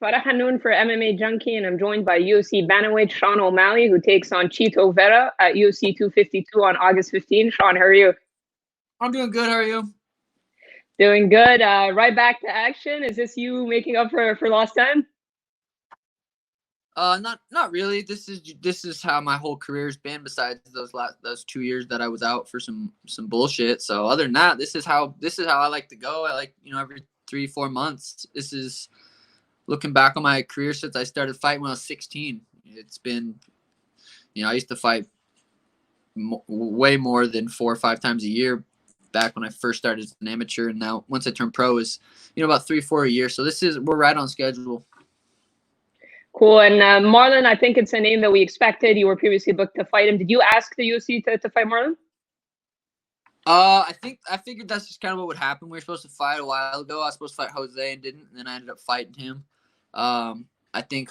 Farah Hannoun for MMA Junkie, and I'm joined by UFC bantamweight Sean OMalley, who takes on Chito Vera at UFC 252 on August 15. Sean, how are you? I'm doing good. How are you? Doing good. Right back to action. Is this you making up for lost time? Not really. This is how my whole career's been. Besides those 2 years that I was out for some bullshit. So other than that, this is how I like to go. I like every 3-4 months. This is looking back on my career since I started fighting when I was 16. It's been, I used to fight way more than 4 or 5 times a year back when I first started as an amateur, and now once I turned pro is about 3-4 a year. So we're right on schedule. Cool. And Marlon, I think it's a name that we expected. You were previously booked to fight him. Did you ask the UFC to fight Marlon? I figured that's just kind of what would happen. We were supposed to fight a while ago. I was supposed to fight Jose and didn't, and then I ended up fighting him. I think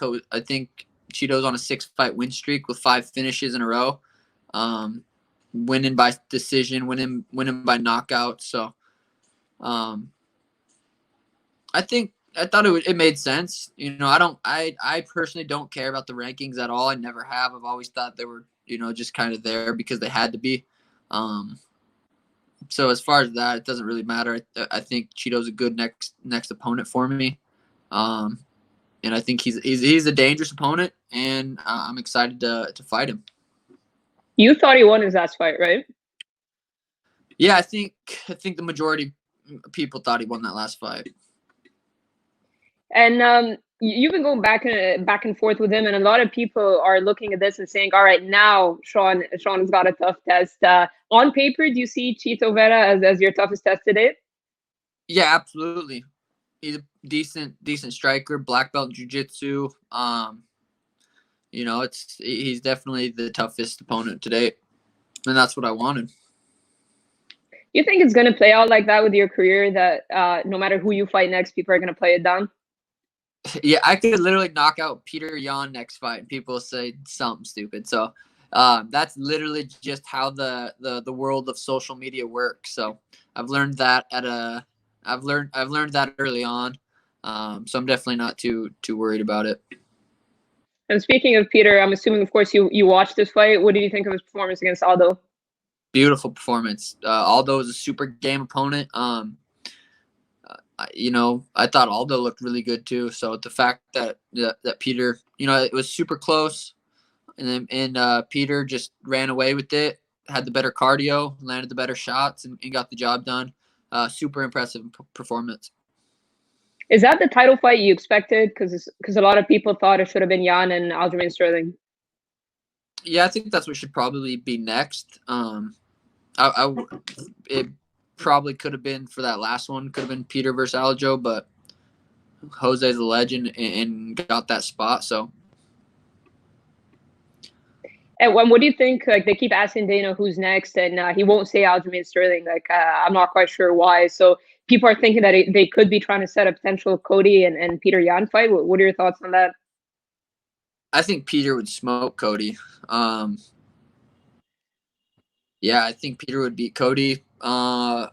Chito's on a 6-fight win streak with 5 finishes in a row, winning by decision, winning by knockout. So, I thought it made sense. I personally don't care about the rankings at all. I never have. I've always thought they were, just kind of there because they had to be. So as far as that, it doesn't really matter. I think Chito's a good next opponent for me. And I think he's a dangerous opponent, and I'm excited to fight him. You thought he won his last fight, right? Yeah, I think the majority of people thought he won that last fight. And you've been going back and forth with him, and a lot of people are looking at this and saying, "All right, now Sean's got a tough test." On paper, do you see Chito Vera as your toughest test to date? Yeah, absolutely. He's a decent striker, black belt in jiu-jitsu. He's definitely the toughest opponent to date, and that's what I wanted. You think it's going to play out like that with your career, that no matter who you fight next, people are going to play it down? Yeah, I could literally knock out Peter Yan next fight, and people say something stupid. So that's literally just how the world of social media works. So I've learned that I've learned that early on. So I'm definitely not too worried about it. And speaking of Peter, I'm assuming, of course, you watched this fight. What did you think of his performance against Aldo? Beautiful performance. Aldo is a super game opponent. I thought Aldo looked really good too. So the fact that Peter, it was super close, and Peter just ran away with it, had the better cardio, landed the better shots, and got the job done. Super impressive performance. Is that the title fight you expected? Because a lot of people thought it should have been Jan and Aljamain Sterling. Yeah, I think that's what should probably be next. It probably could have been for that last one. Could have been Peter versus Aljo, but Jose's a legend and got that spot. So. And what do you think? Like, they keep asking Dana who's next, and he won't say Aljamain Sterling. Like, I'm not quite sure why. So people are thinking that they could be trying to set a potential Cody and Peter Yan fight. What are your thoughts on that? I think Peter would smoke Cody. Yeah, I think Peter would beat Cody. I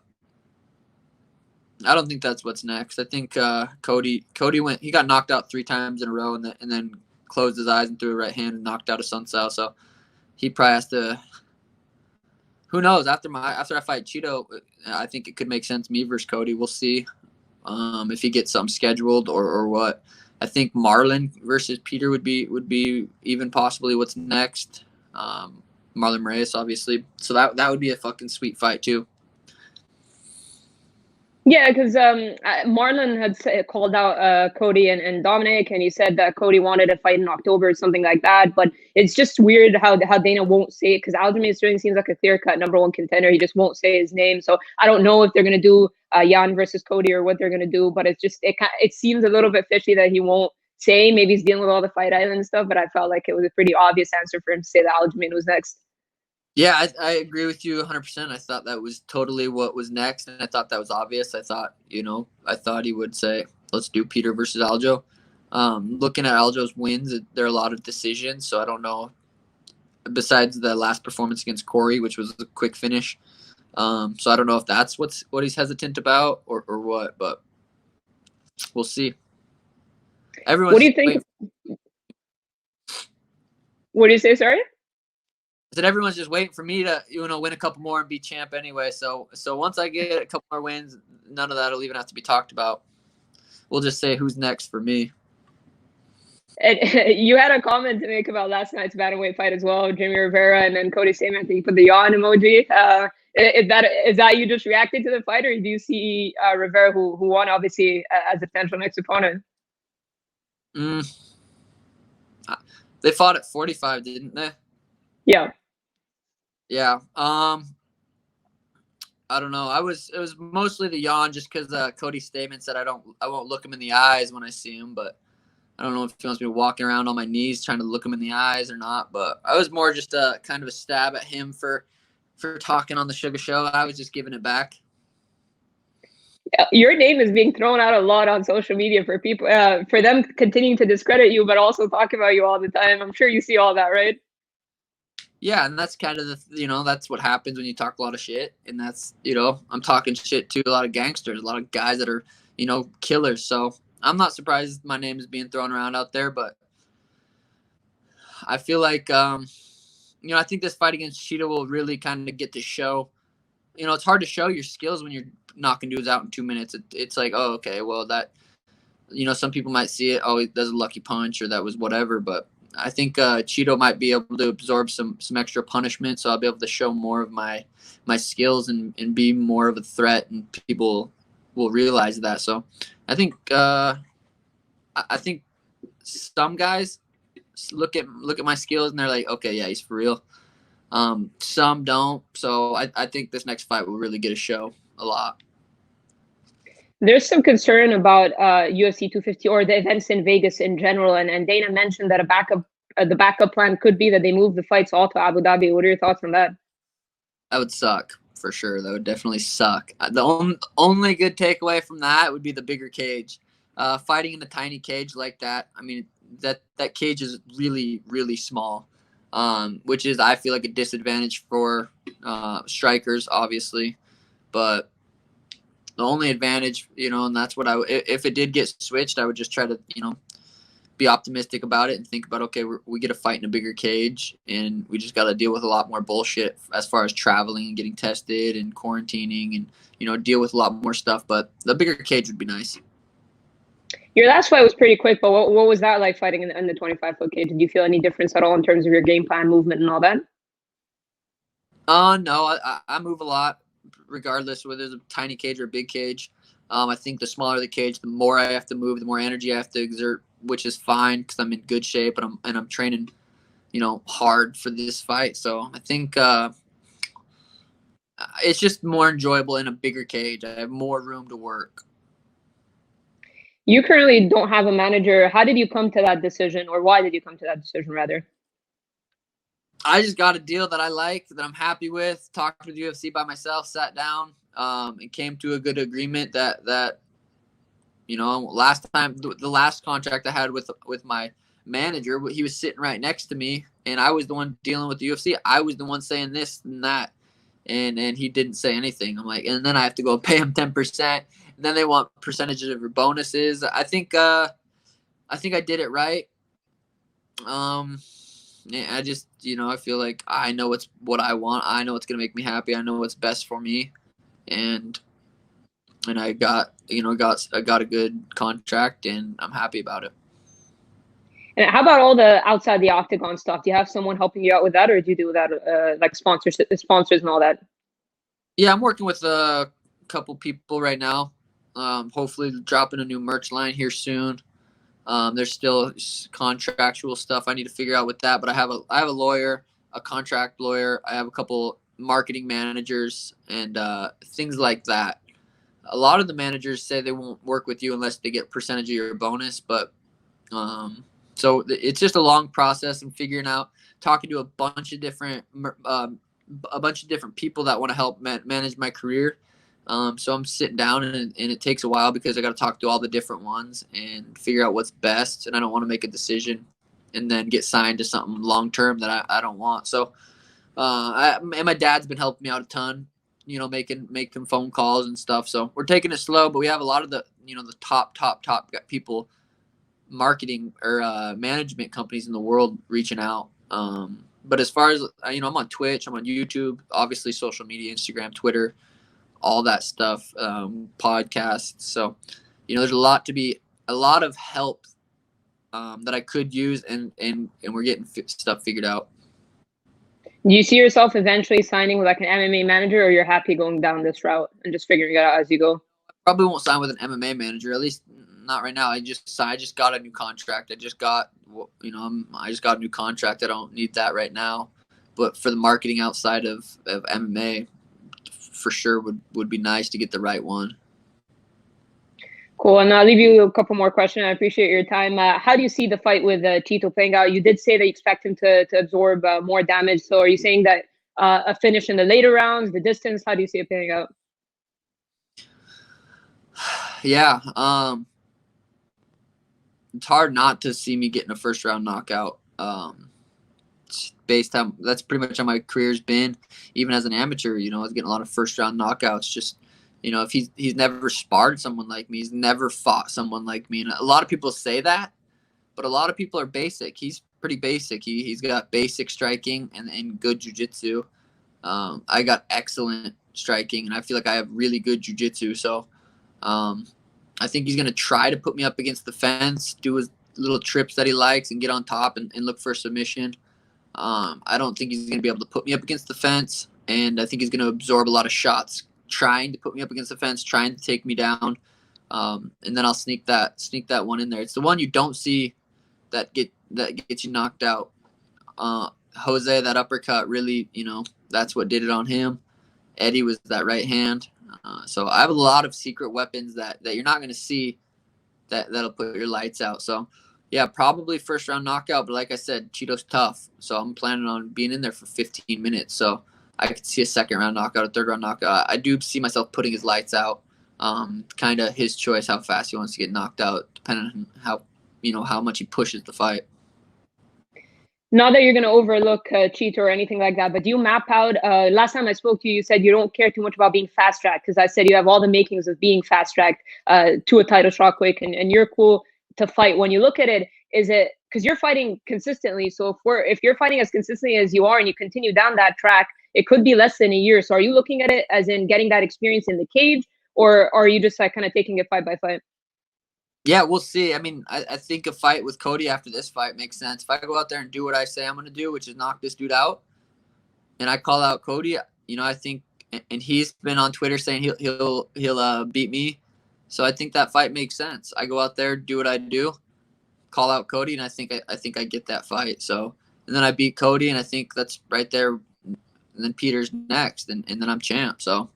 don't think that's what's next. I think Cody he got knocked out 3 times in a row, and then closed his eyes and threw a right hand and knocked out a Sunsao. So he probably has to. Who knows? After I fight Chito, I think it could make sense. Me versus Cody. We'll see if he gets something scheduled or what. I think Marlon versus Peter would be even possibly what's next. Marlon Vera, obviously. So that would be a fucking sweet fight too. Yeah, because Marlon had called out Cody and Dominic, and he said that Cody wanted to fight in October or something like that. But it's just weird how Dana won't say it, because Aljamain Sterling seems like a clear-cut #1 contender. He just won't say his name. So I don't know if they're going to do Jan versus Cody or what they're going to do. But it seems a little bit fishy that he won't say. Maybe he's dealing with all the Fight Island stuff, but I felt like it was a pretty obvious answer for him to say that Aljamain was next. Yeah, I agree with you 100%. I thought that was totally what was next, and I thought that was obvious. I thought he would say, let's do Peter versus Aljo. Looking at Aljo's wins, there are a lot of decisions, so I don't know. Besides the last performance against Corey, which was a quick finish. So I don't know if that's what he's hesitant about or what, but we'll see. Everyone's What do you just think? waiting. What do you say? Sorry. I said everyone's just waiting for me to win a couple more and be champ anyway. So once I get a couple more wins, none of that'll even have to be talked about. We'll just say who's next for me. And you had a comment to make about last night's bantamweight fight as well, Jimmie Rivera and then Cody Stamen. I think you put the yawn emoji. Is that you just reacted to the fight, or do you see Rivera, who won obviously as a potential next opponent? They fought at 45, didn't they? Yeah. Yeah. I don't know. It was mostly the yawn, just because Cody Stamen said I won't look him in the eyes when I see him, but I don't know if he wants me walking around on my knees trying to look him in the eyes or not. But I was more just a kind of a stab at him for talking on the Sugar Show. I was just giving it back. Your name is being thrown out a lot on social media for people, for them continuing to discredit you, but also talk about you all the time. I'm sure you see all that, right? Yeah, and that's kind of that's what happens when you talk a lot of shit, and that's I'm talking shit to a lot of gangsters, a lot of guys that are killers. So I'm not surprised my name is being thrown around out there, but I feel like I think this fight against Cheetah will really kind of get to show. It's hard to show your skills when you're knocking dudes out in 2 minutes. It's like, oh, okay, well that some people might see it, oh, that's a lucky punch or that was whatever, but I think Cheeto might be able to absorb some extra punishment, so I'll be able to show more of my skills and be more of a threat, and people will realize that. So I think some guys look at my skills and they're like, okay, yeah, he's for real. Some don't. So I think this next fight will really get a show a lot. There's some concern about UFC 250 or the events in Vegas in general, and Dana mentioned that the backup plan could be that they move the fights all to Abu Dhabi. What are your thoughts on that? That would suck for sure. That would definitely suck. The only good takeaway from that would be the bigger cage. Fighting in a tiny cage like that, I mean, that cage is really, really small, which is, I feel like, a disadvantage for strikers, obviously. But the only advantage, and that's what if it did get switched, I would just try to, be optimistic about it and think about, okay, we get to fight in a bigger cage, and we just got to deal with a lot more bullshit as far as traveling and getting tested and quarantining and, deal with a lot more stuff. But the bigger cage would be nice. Your last fight was pretty quick, but what was that like fighting in the 25-foot cage? Did you feel any difference at all in terms of your game plan, movement, and all that? No, I move a lot, regardless whether it's a tiny cage or a big cage. I think the smaller the cage, the more I have to move, the more energy I have to exert, which is fine because I'm in good shape and I'm training, hard for this fight. So I think it's just more enjoyable in a bigger cage. I have more room to work. You currently don't have a manager. How did you come to that decision, or why did you come to that decision, rather? I just got a deal that I like, that I'm happy with, talked with UFC by myself, sat down, and came to a good agreement that last time, the last contract I had with my manager, he was sitting right next to me, and I was the one dealing with the UFC. I was the one saying this and that, and he didn't say anything. I'm like, and then I have to go pay him 10%, and then they want percentages of your bonuses. I think I did it right. I just, I feel like I know what I want. I know what's going to make me happy. I know what's best for me. And I got a good contract, and I'm happy about it. And how about all the outside the octagon stuff? Do you have someone helping you out with that, or do you do that like sponsors and all that? Yeah, I'm working with a couple people right now. Hopefully dropping a new merch line here soon. There's still contractual stuff I need to figure out with that, but I have a lawyer, a contract lawyer. I have a couple marketing managers and things like that. A lot of the managers say they won't work with you unless they get percentage of your bonus, but so it's just a long process and figuring out, talking to a bunch of different people that want to help manage my career. So I'm sitting down, and it takes a while because I got to talk to all the different ones and figure out what's best. And I don't want to make a decision and then get signed to something long term that I don't want. So, and my dad's been helping me out a ton, making phone calls and stuff. So we're taking it slow, but we have a lot of the the top people marketing or management companies in the world reaching out. But as far as, I'm on Twitch, I'm on YouTube, obviously social media, Instagram, Twitter, all that stuff, podcasts. So, there's a lot of help that I could use, and we're getting stuff figured out. Do you see yourself eventually signing with like an MMA manager, or you're happy going down this route and just figuring it out as you go? Probably won't sign with an MMA manager, at least not right now. I just got a new contract. I just got a new contract. I don't need that right now. But for the marketing outside of MMA, for sure would be nice to get the right one. Cool. And I'll leave you a couple more questions. I appreciate your time. How do you see the fight with Chito playing out? You did say that you expect him to absorb more damage. So are you saying that a finish in the later rounds, the distance, how do you see it playing out? Yeah. It's hard not to see me getting a first round knockout. Based on that's pretty much how my career's been. Even as an amateur, I was getting a lot of first round knockouts. Just, if he's never sparred someone like me, he's never fought someone like me. And a lot of people say that, but a lot of people are basic. He's pretty basic. He's got basic striking and good jiu-jitsu. I got excellent striking, and I feel like I have really good jiu-jitsu. So I think he's going to try to put me up against the fence, do his little trips that he likes, and get on top and look for a submission. I don't think he's going to be able to put me up against the fence, and I think he's going to absorb a lot of shots trying to put me up against the fence, trying to take me down, and then I'll sneak that one in there. It's the one you don't see that gets you knocked out. Jose, that uppercut, really, that's what did it on him. Eddie was that right hand. So I have a lot of secret weapons that you're not going to see that'll put your lights out. So, yeah, probably first round knockout. But like I said, Chito's tough. So I'm planning on being in there for 15 minutes. So I could see a second round knockout, a third round knockout. I do see myself putting his lights out. Kind of his choice how fast he wants to get knocked out, depending on how much he pushes the fight. Not that you're going to overlook Chito or anything like that, but do you map out, last time I spoke to you, you said you don't care too much about being fast-tracked, because I said you have all the makings of being fast-tracked to a title shot quick, and you're cool to fight. When you look at it, is it, because you're fighting consistently, so if you're fighting as consistently as you are and you continue down that track, it could be less than a year. So are you looking at it as in getting that experience in the cage, or are you just like kind of taking it fight by fight? Yeah, we'll see. I mean, I think a fight with Cody after this fight makes sense. If I go out there and do what I say I'm going to do, which is knock this dude out, and I call out Cody, I think, and he's been on Twitter saying he'll beat me. So I think that fight makes sense. I go out there, do what I do, call out Cody, and I think I get that fight. So, and then I beat Cody, and I think that's right there. And then Peter's next, and then I'm champ. So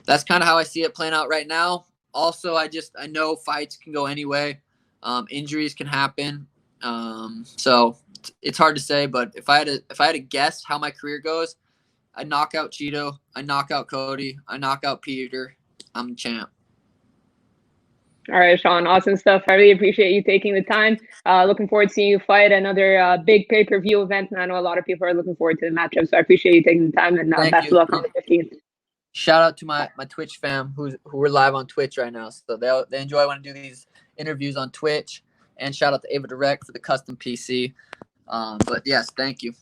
that's kind of how I see it playing out right now. Also, I know fights can go anyway. Injuries can happen. So it's hard to say, but if I had to guess how my career goes, I knock out Chito, I knock out Cody, I knock out Peter, I'm the champ. All right, Sean, awesome stuff. I really appreciate you taking the time. Looking forward to seeing you fight another big pay-per-view event, and I know a lot of people are looking forward to the matchup, so I appreciate you taking the time, and best of luck on the 15th. Shout out to my Twitch fam who are live on Twitch right now. So they enjoy when I do these interviews on Twitch. And shout out to Ava Direct for the custom PC. But yes, thank you.